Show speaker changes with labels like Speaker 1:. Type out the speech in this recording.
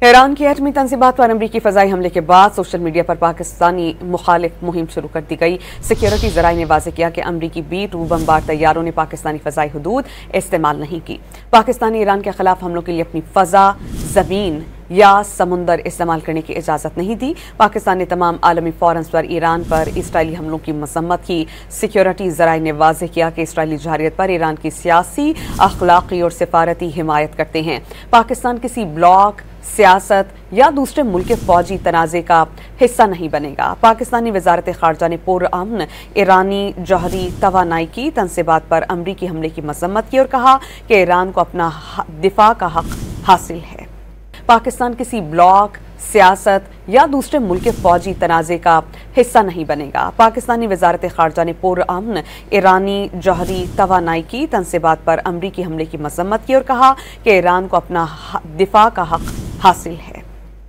Speaker 1: Iran की एटमी तंजीबात पर अमरीकी फ़ज़ाई हमले के बाद सोशल मीडिया पर पाकिस्तानी मुखालिफ मुहिम शुरू कर दी गई। सिक्योरिटी ज़राए ने वाज़ेह किया कि अमरीकी B-2 बमबार तैयारों ने पाकिस्तानी फ़ज़ाई हदूद इस्तेमाल नहीं की। पाकिस्तानी ईरान के खिलाफ हमलों के लिए अपनी फ़ज़ा, ज़मीन या समुंदर इस्तेमाल करने की इजाज़त नहीं दी। पाकिस्तान ने तमाम आलमी फोरम्स पर ईरान पर इसराइली हमलों की मज़म्मत की। सिक्योरिटी ज़राए ने वाज़ेह किया कि इसराइली जहारियत पर ईरान की सियासी, अखलाकी और सिफारती हिमायत करते हैं। पाकिस्तान किसी ब्लॉक, सियासत या दूसरे मुल्क के फौजी तनाज़े का हिस्सा नहीं बनेगा। पाकिस्तानी वज़ारत ख़ारजा ने पुरअमन ईरानी जौहरी तवानाई की तंसीबात पर अमरीकी हमले की मज़म्मत की और कहा कि ईरान को अपना दिफा का हक हासिल है। पाकिस्तान किसी ब्लॉक, सियासत या दूसरे मुल्क के फौजी तनाज़े का हिस्सा नहीं बनेगा। पाकिस्तानी वज़ारत ख़ारजा ने पुरअमन ईरानी जौहरी तवानाई की तंसीबात पर अमरीकी हमले की मज़म्मत की और कहा कि ईरान को अपना दिफा का हक हासिल है।